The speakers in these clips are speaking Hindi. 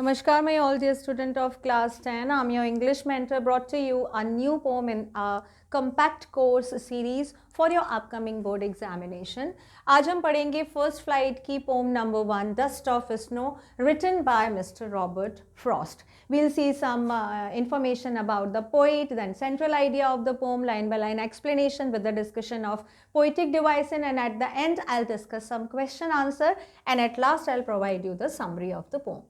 Namaskar, my all dear student of class 10. I'm your English mentor, brought to you a new poem in a compact course series for your upcoming board examination. आज हम पढ़ेंगे फर्स्ट फ्लाइट की poem number 1, Dust of Snow, written by Mr. Robert Frost. We'll see some information about the poet, then central idea of the poem, line by line explanation with the discussion of poetic device, and at the end I'll discuss some question answer, and at last I'll provide you the summary of the poem.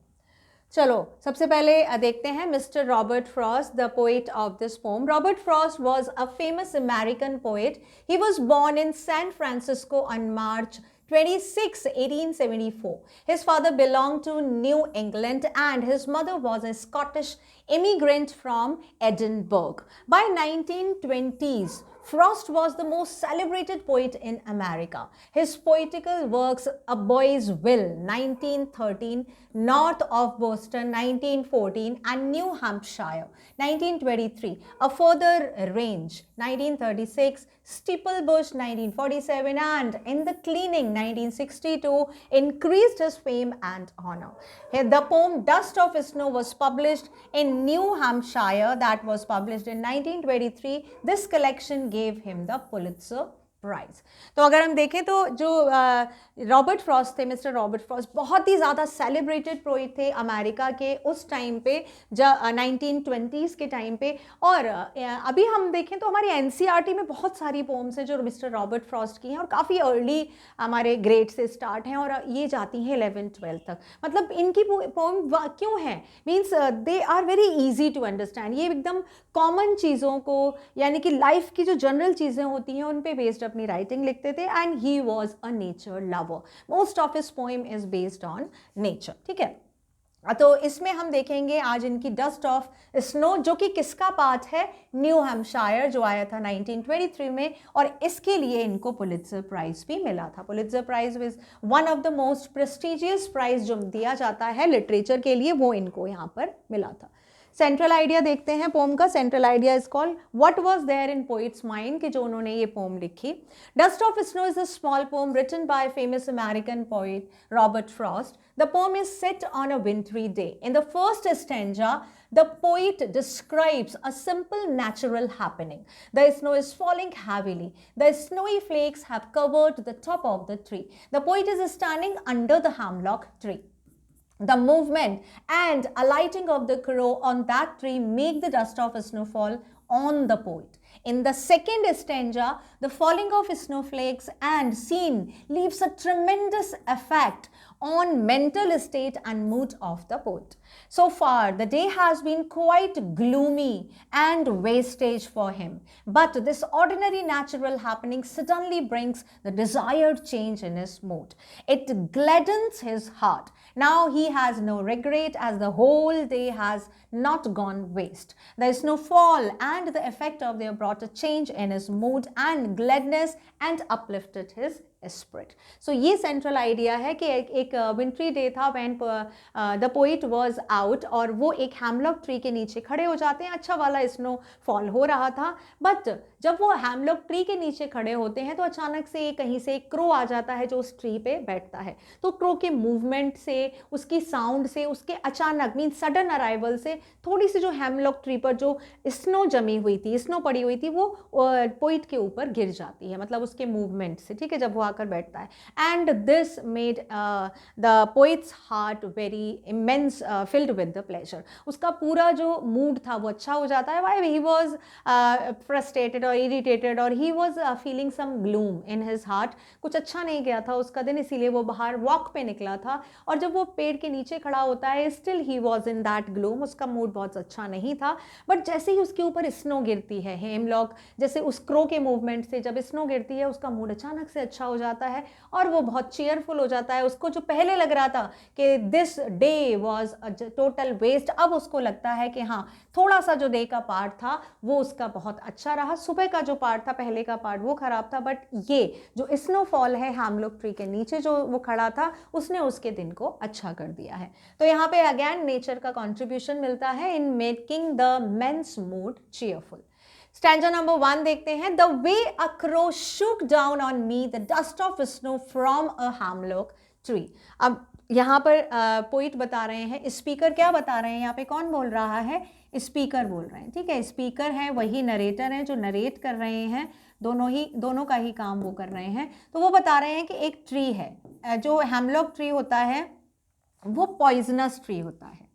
चलो सबसे पहले देखते हैं mister Robert Frost, the poet of this pome. Robert Frost was a famous American poet. He was born in San Francisco on March 26, 1874. His father belonged to New England and his mother was a Scottish immigrant from Edinburgh. By 1920s, Frost was the most celebrated poet in America. His poetical works, A Boy's Will, 1913, North of Boston, 1914, and New Hampshire, 1923, A Further Range, 1936, Steeplebush, 1947, and In the Cleaning, 1962, increased his fame and honor. The poem Dust of Snow was published in New Hampshire, that was published in 1923. This collection gave him the Pulitzer prize. तो अगर हम देखें तो जो रॉबर्ट फ्रॉस्ट थे, मिस्टर रॉबर्ट फ्रॉस्ट बहुत ही ज़्यादा सेलिब्रेटेड पोएट थे अमेरिका के उस टाइम पे, जब 1920s के टाइम पे. और अभी हम देखें तो हमारी एनसीईआरटी में बहुत सारी पोम्स हैं जो मिस्टर रॉबर्ट फ्रॉस्ट की हैं और काफ़ी अर्ली हमारे ग्रेड से स्टार्ट हैं और ये जाती हैं 11th-12th तक. मतलब इनकी पोम क्यों हैं, means they are very easy to understand. ये एकदम कॉमन चीज़ों को, यानी कि लाइफ की जो जनरल चीज़ें होती हैं उन पे बेस्ड अपनी राइटिंग लिखते थे. And he was a nature lover. Most of his poem is based on nature. ठीक है, तो इसमें हम देखेंगे आज इनकी डस्ट ऑफ स्नो, जो कि किसका पार्ट है, न्यू हैम्पशायर, जो आया था 1923 में, और इसके लिए इनको पुलित्जर प्राइज भी मिला था. Pulitzer prize is one of the most prestigious prize जो दिया जाता है लिटरेचर के लिए, वो इनको यहाँ पर मिला था. सेंट्रल आइडिया देखते हैं पोम का. Central idea is called what was there in poet's mind, कि जो उन्होंने ये पोम लिखी. Dust of snow is a small poem written by famous American poet Robert Frost. The poem is set on a wintry day. In the first stanza, the poet describes a simple natural happening. The snow is falling heavily. The snowy flakes have covered the top of the tree. The poet is standing under the hemlock tree. The movement and alighting of the crow on that tree make the dust of snowfall on the poet. In the second stanza, the falling of snowflakes and scene leaves a tremendous effect on mental state and mood of the poet. So far, the day has been quite gloomy and wastage for him. But this ordinary natural happening suddenly brings the desired change in his mood. It gladdens his heart. Now he has no regret as the whole day has not gone waste. The snowfall and the effect of their brought a change in his mood and gladness and uplifted his spirit. So ये central idea है कि एक wintry day था when the poet was out, और वो एक hemlock tree के नीचे खड़े हो जाते हैं. अच्छा वाला स्नो फॉल हो रहा था, बट जब वो hemlock tree के नीचे खड़े होते हैं तो अचानक से कहीं से एक क्रो आ जाता है जो उस ट्री पे बैठता है. तो क्रो के मूवमेंट से, उसकी साउंड से, उसके अचानक मीन सडन अराइवल से थोड़ी सी जो hemlock tree पर जो स्नो जमी हुई थी, स्नो पड़ी हुई थी, वो पोइट के ऊपर गिर जाती है, मतलब उसके मूवमेंट से. ठीक है, जब वो आकर बैठता है. And this made the poets heart very immense filled with the pleasure. उसका पूरा जो मूड था वो अच्छा हो जाता है. वाई ही वॉज फ्रस्ट्रेटेड और इरिटेटेड और he was feeling some gloom in his heart. कुछ अच्छा नहीं गया था उसका दिन, इसीलिए वो बाहर वॉक पे निकला था. और जब वो पेड़ के नीचे खड़ा होता है, still he was in that gloom. उसका मूड बहुत अच्छा नहीं था. बट जैसे ही उसके ऊपर स्नो गिरती है, हेमलॉक जैसे उस क्रो के मूवमेंट से जब स्नो गिरती है, उसका मूड अचानक से अच्छा हो जाता है और वो बहुत चीयरफुल हो जाता है. उसको जो पहले लग रहा था कि this day was a total waste, अब उसको लगता है कि हाँ, थोड़ा सा जो डे का पार्ट था वो उसका बहुत अच्छा रहा. सुबह का जो पार्ट था, पहले का पार्ट, वो खराब था. बट ये जो स्नोफॉल है हैमलॉक ट्री के नीचे जो वो खड़ा था, उसने उसके दिन को अच्छा कर दिया है. तो यहाँ पे अगेन नेचर का कॉन्ट्रीब्यूशन मिलता है in making the men's mood cheerful. Stanza number 1 देखते हैं. The way a crow shook down on me the dust of snow from a hemlock tree. अब यहाँ पर पोइट बता रहे हैं, स्पीकर क्या बता रहे हैं, यहाँ पे कौन बोल रहा है, स्पीकर बोल रहे हैं, ठीक है। स्पीकर है वही नरेटर है जो नरेट कर रहे हैं, दोनों का ही काम वो कर रहे हैं। तो वो बता रहे हैं कि एक ट्री है, जो हेमलॉक ट्री होता है वो पॉइजनस ट्री होता है,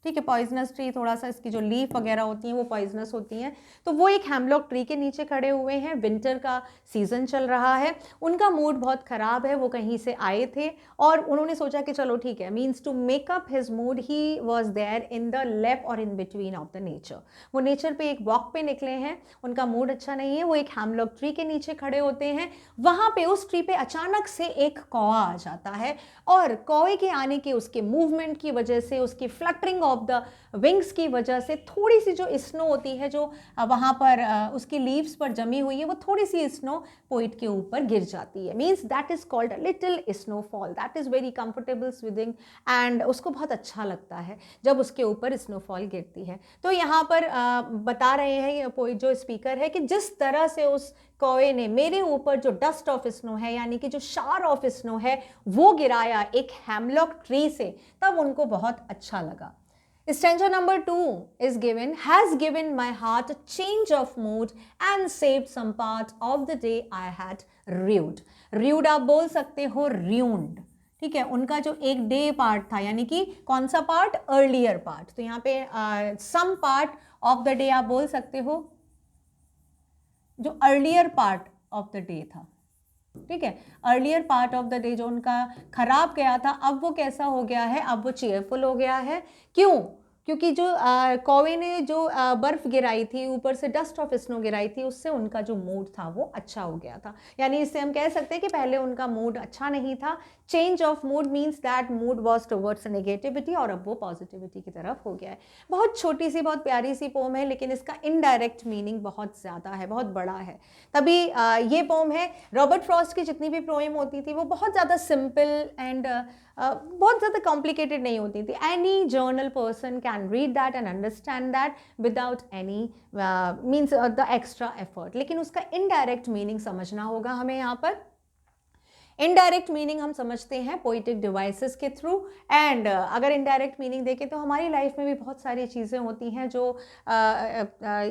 ठीक है। पॉइजनस ट्री, थोड़ा सा इसकी जो लीफ वगैरह होती हैं वो पॉइजनस होती हैं। तो वो एक हेमलॉक ट्री के नीचे खड़े हुए हैं, विंटर का सीजन चल रहा है, उनका मूड बहुत ख़राब है, वो कहीं से आए थे और उन्होंने सोचा कि चलो ठीक है, means to make up his mood he was there in the left और in between of the nature. वो नेचर पे एक वॉक पे निकले हैं, उनका मूड अच्छा नहीं है, वो एक हेमलॉक ट्री के नीचे खड़े होते हैं। वहाँ पे उस ट्री पे अचानक से एक कौवा आ जाता है और कौवे के आने के, उसके मूवमेंट की वजह से, उसकी फ्लटरिंग ऑफ द विंग्स की वजह से थोड़ी सी जो स्नो होती है जो वहाँ पर उसकी लीव्स पर जमी हुई है, वो थोड़ी सी स्नो पोइट के ऊपर गिर जाती है। Means that is called a little snowfall, that is very comfortable soothing and उसको बहुत अच्छा लगता है जब उसके ऊपर स्नोफॉल गिरती है। तो यहाँ पर बता रहे हैं पोइट जो स्पीकर है कि जिस तरह से उस कौवे ने मेरे ऊपर जो डस्ट ऑफ स्नो है, यानी कि जो शार ऑफ स्नो है, वो गिराया एक हेमलॉक ट्री से, तब उनको बहुत अच्छा लगा। Stanza number 2 is given, has given my heart a change of mood and saved some part of the day I had rued. Rued आप बोल सकते हो ruined, ठीक है। उनका जो एक डे पार्ट था, यानी कि कौन सा पार्ट, अर्लियर पार्ट, तो यहाँ पे some part of the day आप बोल सकते हो, जो earlier part of the day था, ठीक है। Earlier part of the day जो उनका खराब गया था, अब वो कैसा हो गया है, अब वो चेयरफुल हो गया है। क्यों? क्योंकि जो कौवे ने जो बर्फ गिराई थी, ऊपर से डस्ट ऑफ स्नो गिराई थी, उससे उनका जो मूड था वो अच्छा हो गया था। यानी इससे हम कह सकते हैं कि पहले उनका मूड अच्छा नहीं था। Change of mood means that mood was towards negativity और अब वो पॉजिटिविटी की तरफ हो गया है। बहुत छोटी सी, बहुत प्यारी सी पोम है, लेकिन इसका इनडायरेक्ट मीनिंग बहुत ज़्यादा है, बहुत बड़ा है। तभी ये पोम है। रॉबर्ट फ्रॉस्ट की जितनी भी पोएम होती थी वो बहुत ज़्यादा सिंपल एंड बहुत ज़्यादा कॉम्प्लिकेटेड नहीं होती थी। Any journal person can read that and understand that without any means the extra effort. लेकिन उसका इनडायरेक्ट मीनिंग समझना होगा हमें। यहाँ पर इनडायरेक्ट मीनिंग हम समझते हैं पोइटिक डिवाइसेस के थ्रू। एंड अगर इनडायरेक्ट मीनिंग देखें तो हमारी लाइफ में भी बहुत सारी चीज़ें होती हैं जो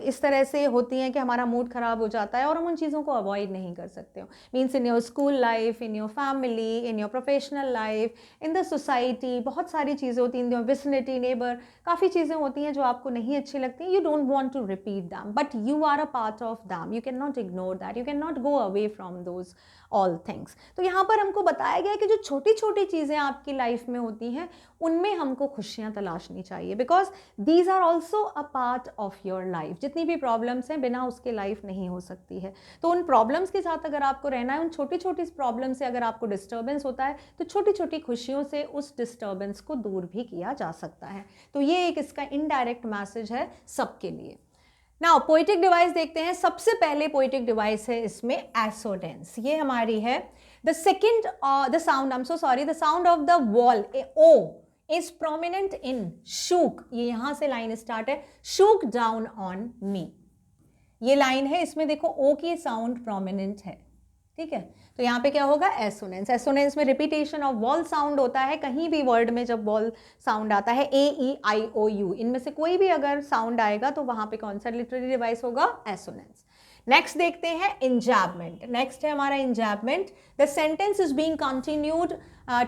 इस तरह से होती हैं कि हमारा मूड ख़राब हो जाता है और हम उन चीज़ों को अवॉइड नहीं कर सकते हो। Means in your school life, in your family, in your professional life, in the society, बहुत सारी चीज़ें होती हैं, इन योर विसिनिटी, नेबर, काफ़ी चीज़ें होती हैं जो आपको नहीं अच्छी लगती। You don't want to repeat them, but you are a part of them, you can not ignore that, you can not go away from those all things. तो यहाँ पर हमको बताया गया है कि जो छोटी छोटी चीज़ें आपकी लाइफ में होती हैं उनमें हमको खुशियाँ तलाशनी चाहिए, because these are also a part of your life. जितनी भी प्रॉब्लम्स हैं बिना उसके लाइफ नहीं हो सकती है। तो उन प्रॉब्लम्स के साथ अगर आपको रहना है, उन छोटी छोटी प्रॉब्लम से अगर आपको डिस्टर्बेंस होता है तो छोटी छोटी खुशियों से उस डिस्टर्बेंस को दूर भी किया जा सकता है। तो ये एक इसका इनडायरेक्ट मैसेज है सबके लिए। नाउ पोइटिक डिवाइस देखते हैं। सबसे पहले पोइटिक डिवाइस है इसमें एसोडेंस। ये हमारी है the second, the sound, I am so sorry, the sound of the vowel, O is prominent in shook. ये यहां से लाइन स्टार्ट है, शूक डाउन ऑन मी। ये लाइन है, इसमें देखो ओ की साउंड प्रोमिनेंट है, ठीक है। तो यहाँ पे क्या होगा, एसोनेंस। एसोनेंस में रिपीटेशन ऑफ वॉल साउंड होता है। कहीं भी वर्ड में जब वॉल साउंड आता है, ए ई आई ओ यू, इनमें से कोई भी अगर साउंड आएगा तो वहां पे कौन सा लिटरेरी डिवाइस होगा, एसोनेंस। नेक्स्ट देखते हैं इंजैबमेंट। नेक्स्ट है हमारा enjambment. The sentence is being continued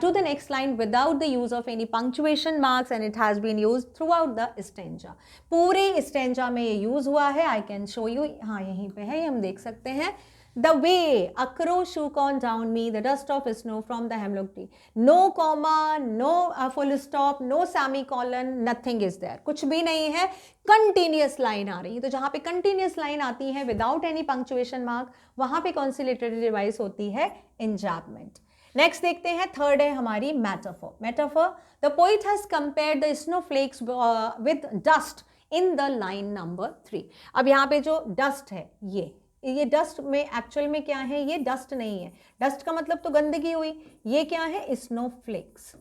to the next line without the use of any punctuation marks and it has been used throughout the stanza. पूरे stanza में ये यूज हुआ है। I can show you, हाँ यहीं पे है, ये हम देख सकते हैं। The way a crow shook on down me the dust of snow from the hemlock tree. No comma, no full stop, no semicolon, nothing is there. कुछ भी नहीं है, कंटिन्यूस लाइन आ रही है। तो जहाँ पे कंटिन्यूस लाइन आती है विदाउट एनी पंक्चुएशन मार्क, वहाँ पे कौन सी लिटरेरी डिवाइस होती है, इंजैबमेंट। नेक्स्ट देखते हैं, थर्ड है हमारी metaphor. Metaphor, the poet has compared the snowflakes with dust in the line number 3। अब यहाँ पे जो डस्ट है, ये डस्ट में एक्चुअल में क्या है, ये डस्ट नहीं है। डस्ट का मतलब तो गंदगी हुई, ये क्या है, स्नोफ्लेक्स।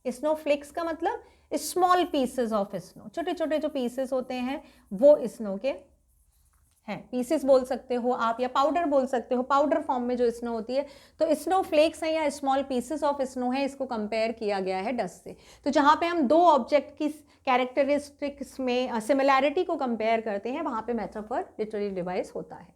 स्नोफ्लेक्स का मतलब स्मॉल पीसेस ऑफ स्नो, छोटे छोटे जो पीसेस होते हैं वो स्नो के हैं, पीसेस बोल सकते हो आप या पाउडर बोल सकते हो, पाउडर फॉर्म में जो स्नो होती है, तो स्नो फ्लेक्स हैं या स्मॉल पीसेस ऑफ स्नो है, इसको कंपेयर किया गया है डस्ट से। तो जहाँ पे हम दो ऑब्जेक्ट की कैरेक्टरिस्टिक्स में सिमिलैरिटी को कंपेयर करते हैं, वहाँ पे मेटाफर लिटरेरी डिवाइस होता है।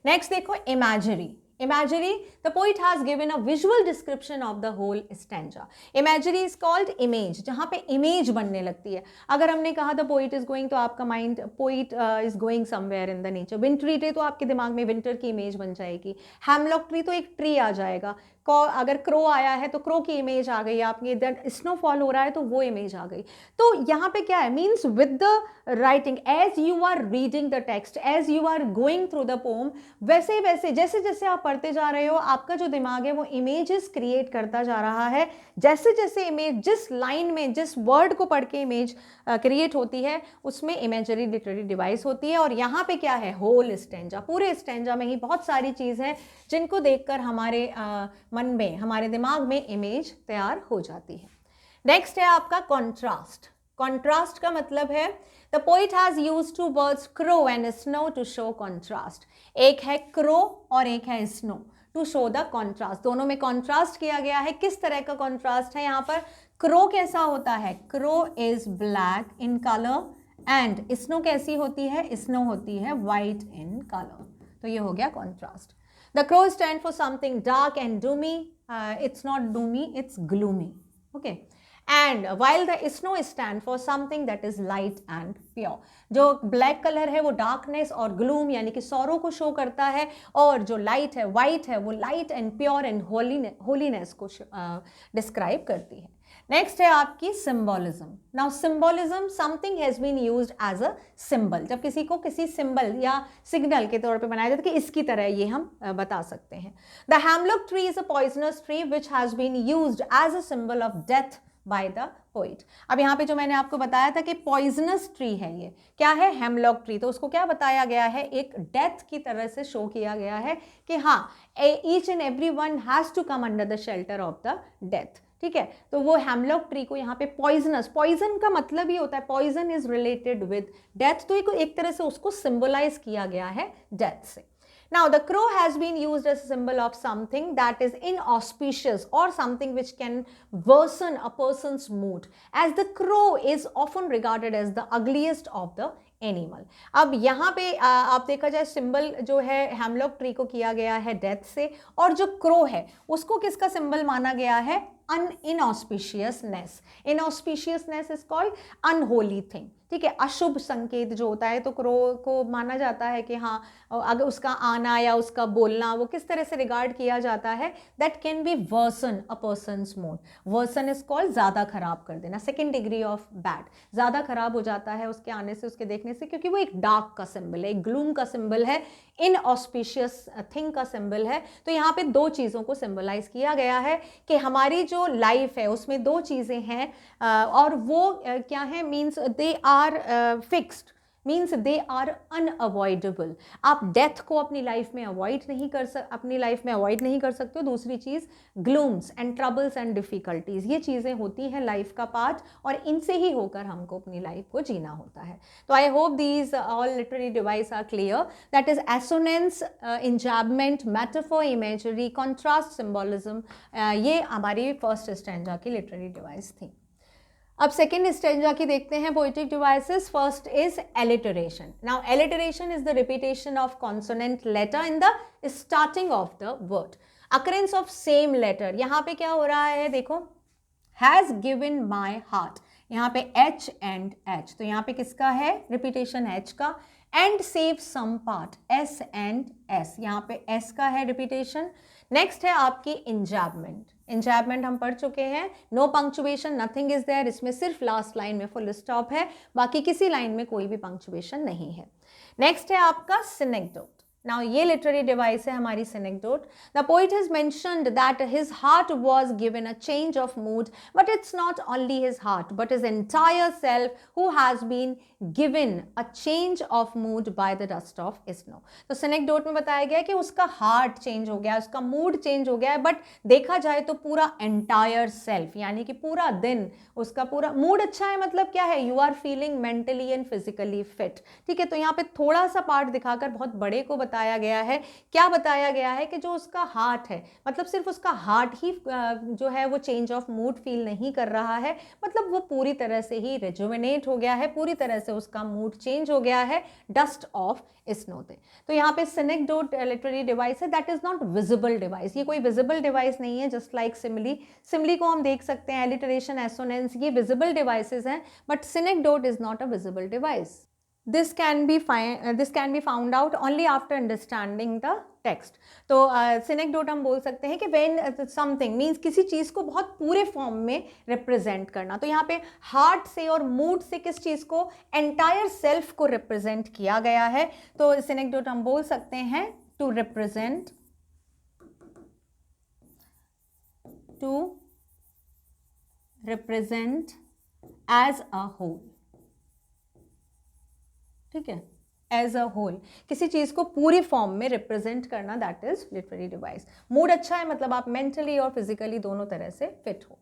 नेक्स्ट देखो imagery. Imagery, the poet has given a visual description of the whole stanza. Imagery is called image, जहाँ पे image बनने लगती है। अगर हमने कहा the poet is going, तो आपका mind poet is going somewhere in the nature. Wintry day तो आपके दिमाग में winter की image बन जाएगी। Hemlock tree तो एक tree आ जाएगा। अगर क्रो आया है तो क्रो की इमेज आ गई आपकी, देन स्नोफॉल हो रहा है तो वो इमेज आ गई। तो यहाँ पे क्या है, means with the writing, as you are reading the text, as you are going through the poem, वैसे वैसे जैसे जैसे आप पढ़ते जा रहे हो, आपका जो दिमाग है वो इमेजेस क्रिएट करता जा रहा है। जैसे जैसे इमेज, जिस लाइन में, जिस वर्ड को पढ़ के इमेज क्रिएट होती है, उसमें इमेजरी लिटरेरी डिवाइस होती है। और यहाँ पे क्या है, होल स्टैंजा, पूरे स्टैंजा में ही बहुत सारी चीज़ हैं जिनको देखकर हमारे मन में, हमारे दिमाग में इमेज तैयार हो जाती है। नेक्स्ट है आपका कॉन्ट्रास्ट। कॉन्ट्रास्ट का मतलब है the poet has used two words crow and snow to show contrast. एक है क्रो और एक है snow, to show the contrast. दोनों में कॉन्ट्रास्ट किया गया है। किस तरह का कॉन्ट्रास्ट है यहाँ पर, क्रो कैसा होता है, crow is black in colour and snow कैसी होती है, स्नो होती है वाइट इन कलर। तो ये हो गया contrast. The crow stand for something dark and doomy. It's not doomy, it's gloomy. Okay. And while the snow stand for something that is light and pure. जो ब्लैक कलर है वो डार्कनेस और ग्लूम यानी कि सौरों को शो करता है, और जो लाइट है, वाइट है, वो light and pure and holiness को डिस्क्राइब करती है। नेक्स्ट है आपकी symbolism. Now symbolism, something has been used as a symbol. जब किसी को किसी सिंबल या सिग्नल के तौर पे बनाया जाता है कि इसकी तरह ये हम बता सकते हैं। The hemlock tree is a poisonous tree which has been used as a symbol of death by the poet. अब यहाँ पे जो मैंने आपको बताया था कि पॉइजनस ट्री है, ये क्या है, हेमलॉक ट्री, तो उसको क्या बताया गया है, एक डेथ की तरह से शो किया गया है कि हाँ, each and every one has to come under the shelter of the death. ठीक है, तो वो हेमलॉक ट्री को यहाँ पे पॉइजनस, पॉइजन का मतलब ही होता है, poison is related with death, तो एक तरह से उसको सिंबलाइज किया गया है डेथ से। Now, the crow has been used as a symbol of something that is inauspicious or something which can worsen a person's mood, as the crow is often regarded as the ugliest of the animal. अब यहाँ पे आप देखा जाए, सिंबल जो है हेमलॉक ट्री को किया गया है डेथ से, और जो क्रो है उसको किसका सिंबल माना गया है, इनऑस्पिशियसनेस। इनऑस्पिशियसनेस इज कॉल्ड अनहोली थिंग। ठीक है, अशुभ संकेत जो होता है, तो क्रो को माना जाता है कि हाँ, अगर उसका आना या उसका बोलना वो किस तरह से रिगार्ड किया जाता है, that can be worsen a person's mood. Worsen is called ज़्यादा खराब कर देना, सेकेंड डिग्री ऑफ बैड, ज़्यादा खराब हो जाता है उसके आने से, उसके देखने से, क्योंकि वो एक डार्क का सिंबल है, एक ग्लूम का सिंबल है, इनऑस्पिशियस थिंग का सिंबल है। तो यहाँ पे दो चीज़ों को सिंबलाइज किया गया है कि हमारी जो लाइफ है उसमें दो चीज़ें हैं, और वो क्या है, means they are fixed, means they are unavoidable. आप डेथ को अपनी लाइफ में अवॉइड नहीं कर अपनी लाइफ में अवॉइड नहीं कर सकते हो। दूसरी चीज़, glooms and troubles and difficulties, ये चीज़ें होती हैं लाइफ का पार्ट, और इनसे ही होकर हमको अपनी लाइफ को जीना होता है। तो I hope these all literary device are clear, that is assonance, enjambment, metaphor, imagery, contrast, symbolism, ये हमारी फर्स्ट स्टैंजा की लिटरेरी डिवाइस थी। अब सेकेंड स्टैंजा की देखते हैं poetic devices. First is alliteration. Now alliteration is the repetition of consonant letter in the starting of the word, occurrence of same letter. यहाँ पे क्या हो रहा है, देखो, हैज गिवन माई हार्ट, यहाँ पे एच एंड एच, तो यहाँ पे किसका है, रिपीटेशन एच का, and save some part, S and S, यहाँ पे एस का है रिपीटेशन। नेक्स्ट है आपकी इंजैबमेंट। इंजैबमेंट हम पढ़ चुके हैं, no punctuation, nothing is there, इसमें सिर्फ लास्ट लाइन में फुल स्टॉप है, बाकी किसी लाइन में कोई भी पंक्चुएशन नहीं है। नेक्स्ट है आपका सिनेक्डोट। Now ये literary device है हमारी synecdoche. The poet has mentioned that his heart was given a change of mood, but it's not only his heart, but his entire self who has been given a change of mood by the dust of snow. तो synecdoche में बताया गया है कि उसका heart change हो गया, उसका mood change हो गया है, but देखा जाए तो पूरा entire self, यानी कि पूरा दिन उसका पूरा mood अच्छा है, मतलब क्या है, you are feeling mentally and physically fit. ठीक है, तो यहाँ पे थोड़ा सा पार्ट दिखाकर बहुत बड़े को बताया गया है. क्या बताया गया है कि जो उसका हार्ट है, मतलब सिर्फ उसका हार्ट ही जो है वो चेंज ऑफ मूड फील नहीं कर रहा है, मतलब वो पूरी तरह से ही रिजुविनेट हो गया है, पूरी तरह से उसका मूड चेंज हो गया है डस्ट ऑफ स्नो से. तो यहाँ पे synecdoche लिटरेरी डिवाइस है, that is not visible device. ये कोई विजिबल डिवाइस नहीं है, जस्ट लाइक सिमिली. सिमिली को हम देख सकते हैं, एलिटरेशन, एसोनेंस, ये विजिबल डिवाइसेस हैं, but synecdoche is not a visible device. This can be found out only after understanding the text. तो synecdoche हम बोल सकते हैं कि when something means किसी चीज़ को बहुत पूरे फॉर्म में रिप्रेजेंट करना. तो यहाँ पे हार्ट से और मूड से किस चीज़ को, एंटायर सेल्फ को रिप्रेजेंट किया गया है. तो synecdoche हम बोल सकते हैं to represent as a whole. ठीक है, एज अ होल, किसी चीज को पूरी फॉर्म में रिप्रेजेंट करना, that is literary device. Mood अच्छा है मतलब आप मेंटली और फिजिकली दोनों तरह से फिट हो.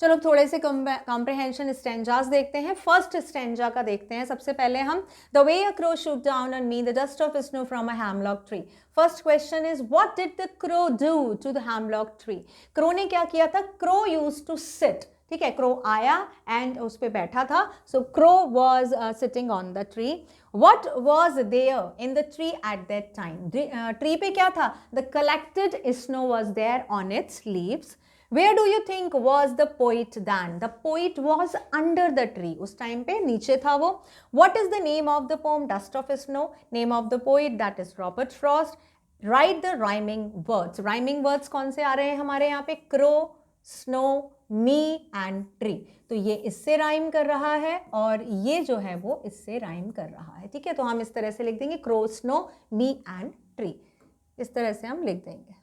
चलो थोड़े से कॉम्प्रिहेंशन स्टेंजास देखते हैं. फर्स्ट स्टेंजा का देखते हैं सबसे पहले हम. The way a crow shook down on me the dust of snow from a hemlock tree. First question is what did the crow do to the hemlock tree. Crow ने क्या किया था, क्रो यूज्ड टू सिट. ठीक है, क्रो आया एंड उस पर बैठा था. So crow was sitting on the tree. What was there in the tree at that time. Tree पे क्या था, the collected snow was there on its leaves. Where do you think was the poet then? The poet was under the tree. उस टाइम पे नीचे था वो. What is the name of the poem? Dust of Snow. Name of the poet, that is Robert Frost. Write the rhyming words. Rhyming words कौन से आ रहे हैं हमारे यहाँ पे, crow, snow, me and tree. तो ये इससे राइम कर रहा है और ये जो है वो इससे राइम कर रहा है. ठीक है, तो हम इस तरह से लिख देंगे crow, snow, me and tree. इस तरह से हम लिख देंगे.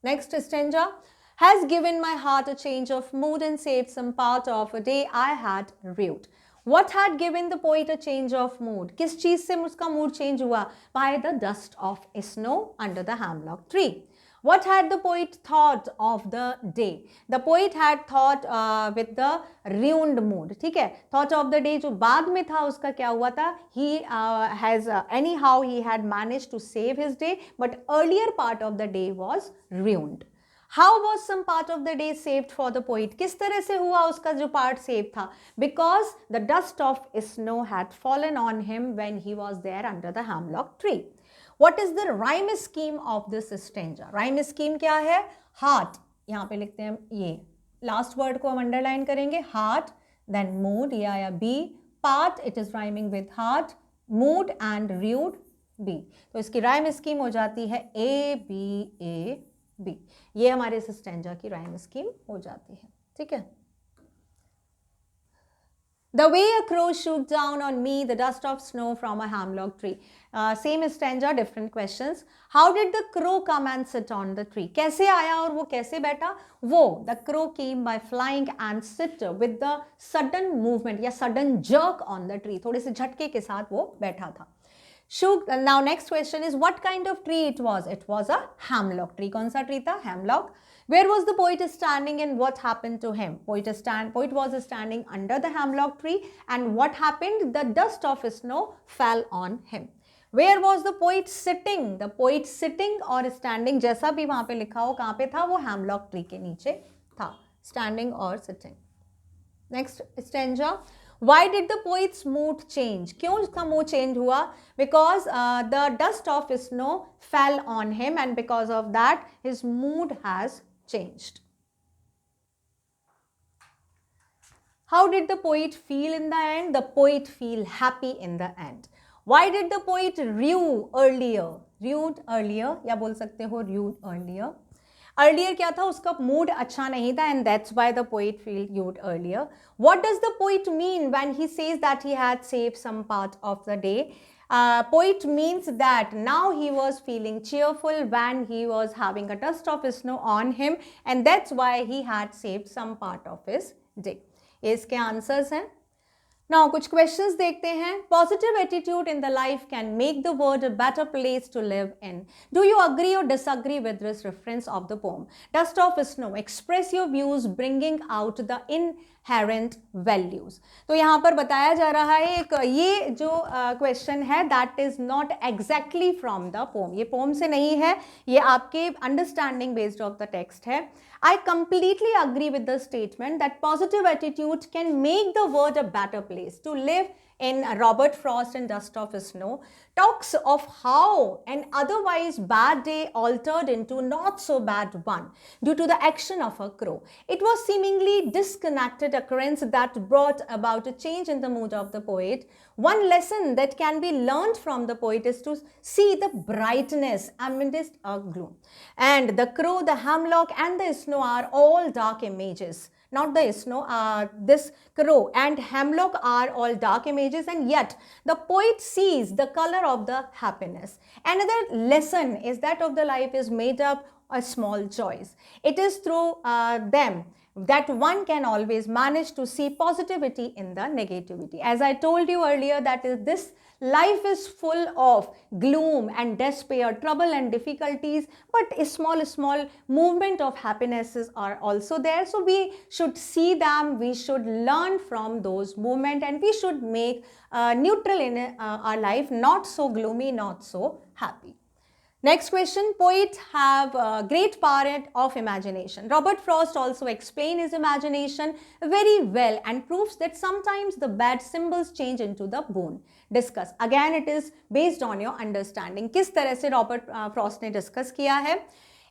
Next stanza. Has given my heart a change of mood and saved some part of a day I had rued. What had given the poet a change of mood? किस चीज से उसका मूड चेंज हुआ? By the dust of snow under the hemlock tree. What had the poet thought of the day? The poet had thought with the ruined mood. ठीक है, thought of the day जो बाद में था उसका क्या हुआ था? He has anyhow he had managed to save his day, but earlier part of the day was ruined. How was some part of the day saved for the poet? किस तरह से हुआ उसका जो पार्ट सेव था? Because the dust of snow had fallen on him when he was there under the hemlock tree. What is the rhyme scheme of this stanza? Rhyme scheme क्या है? Heart. यहाँ पे लिखते हैं ये लास्ट वर्ड को हम अंडरलाइन करेंगे. Heart, then mood, ये आया B. Part, it is rhyming with heart, mood and rude B. तो इसकी rhyme scheme हो जाती है A B A B. ये हमारे इस स्टैंजा की राइम स्कीम हो जाती है. ठीक है. The way a crow shoot down on me the dust of snow from a hemlock tree. Same stanza, different questions. How did the crow come and sit on the tree? कैसे आया और वो कैसे बैठा? वो the crow came by flying and sit with the sudden movement या sudden jerk on the tree. थोड़े से झटके के साथ वो बैठा था. Now next question is what kind of tree it was? It was a hemlock tree. कौन सा ट्री था? Hemlock. Where was the poet standing and what happened to him? Poet was standing under the hemlock tree and what happened? The dust of snow fell on him. Where was the poet sitting? The poet sitting और standing जैसा भी वहाँ पे लिखा हो कहाँ पे था वो hemlock tree के नीचे था. Standing और sitting. Next stanza. Why did the poet's mood change? क्यों उसका mood change हुआ? Because the dust of snow fell on him and because of that his mood has changed. How did the poet feel in the end? The poet feel happy in the end. Why did the poet rue earlier? Rued earlier या बोल सकते हो rued earlier. Earlier क्या था? उसका मूड अच्छा नहीं था and that's why the poet felt rude earlier. What does the poet mean when he says that he had saved some part of the day? Poet means that now he was feeling cheerful when he was having a dust of snow on him, and that's why he had saved some part of his day. ये इसके आंसर्स हैं. Now कुछ questions देखते हैं. Positive attitude in the life can make the world a better place to live in. Do you agree or disagree with this reference of the poem? Dust of snow. Express your views, bringing out the inherent values. तो यहाँ पर बताया जा रहा है एक ये जो क्वेश्चन है that is not exactly from the poem. ये poem से नहीं है, ये आपके understanding based of the text है. I completely agree with the statement that positive attitude can make the world a better place to live in. Robert Frost in Dust of Snow talks of how an otherwise bad day altered into not so bad one due to the action of a crow. It was seemingly disconnected occurrence that brought about a change in the mood of the poet. One lesson that can be learned from the poet is to see the brightness amidst a gloom. And the crow, the hemlock and the snow are all dark images. Not the snow, this crow and hemlock are all dark images, and yet the poet sees the color of the happiness. Another lesson is that of the life is made up of small joys. It is through them that one can always manage to see positivity in the negativity. As I told you earlier, that is, this life is full of gloom and despair, trouble and difficulties, but small movement of happinesses are also there. So we should see them, we should learn from those movements, and we should make neutral in our life, not so gloomy, not so happy. Next question, poets have a great power of imagination. Robert Frost also explains his imagination very well and proves that sometimes the bad symbols change into the boon. Discuss. Again, it is based on your understanding. किस तरह से Robert Frost ने discuss किया है?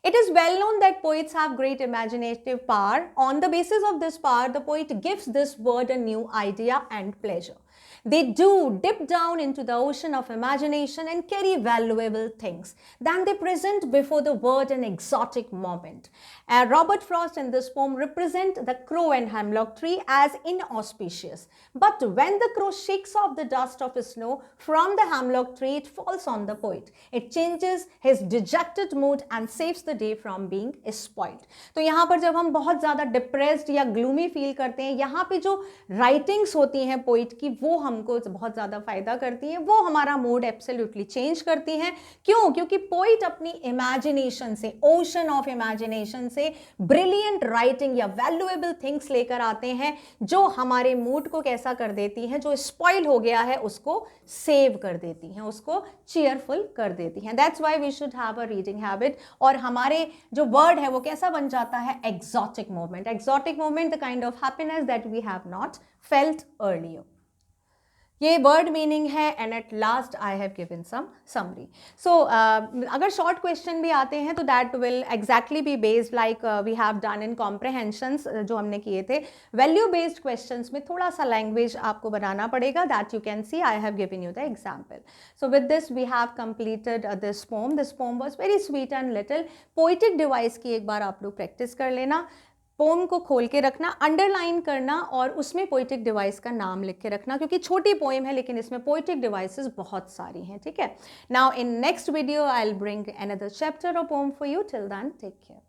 It is well known that poets have great imaginative power. On the basis of this power, the poet gives this world a new idea and pleasure. They do dip down into the ocean of imagination and carry valuable things. Then they present before the world an exotic moment. Robert Frost in this poem represent the crow and hemlock tree as inauspicious. But when the crow shakes off the dust of snow from the hemlock tree, it falls on the poet. It changes his dejected mood and saves the day from being spoiled. तो यहाँ पर जब हम बहुत ज़्यादा depressed या gloomy feel करते हैं, यहाँ पे जो writings होती हैं poet की, वो हमको बहुत ज़्यादा फ़ायदा करती हैं, वो हमारा मूड एब्सोल्युटली चेंज करती हैं. क्यों? क्योंकि पोइट अपनी इमेजिनेशन से, ओशन ऑफ इमेजिनेशन से ब्रिलियंट राइटिंग या वैल्यूएबल थिंग्स लेकर आते हैं जो हमारे मूड को कैसा कर देती हैं, जो स्पॉइल हो गया है उसको सेव कर देती हैं, उसको चीयरफुल कर देती हैं. That's why we should have a reading habit. और हमारे जो वर्ड है वो कैसा बन जाता है? Exotic moment. Exotic moment, the kind of happiness that we have not felt earlier. ये वर्ड मीनिंग है. And at last I have given some summary. So अगर शॉर्ट क्वेश्चन भी आते हैं तो that will exactly be based like we have done in comprehensions जो हमने किए थे. वैल्यू बेस्ड क्वेश्चंस में थोड़ा सा लैंग्वेज आपको बनाना पड़ेगा. That you can see I have given you the example. So with this we have completed this poem. This poem was very sweet and little. Poetic device की एक बार आप लोग प्रैक्टिस कर लेना. पोम को खोल के रखना, अंडरलाइन करना और उसमें पोइटिक डिवाइस का नाम लिख के रखना, क्योंकि छोटी पोएम है लेकिन इसमें पोइटिक डिवाइसेस बहुत सारी हैं. ठीक है. Now in next video I will bring another chapter of poem for you. Till then take care.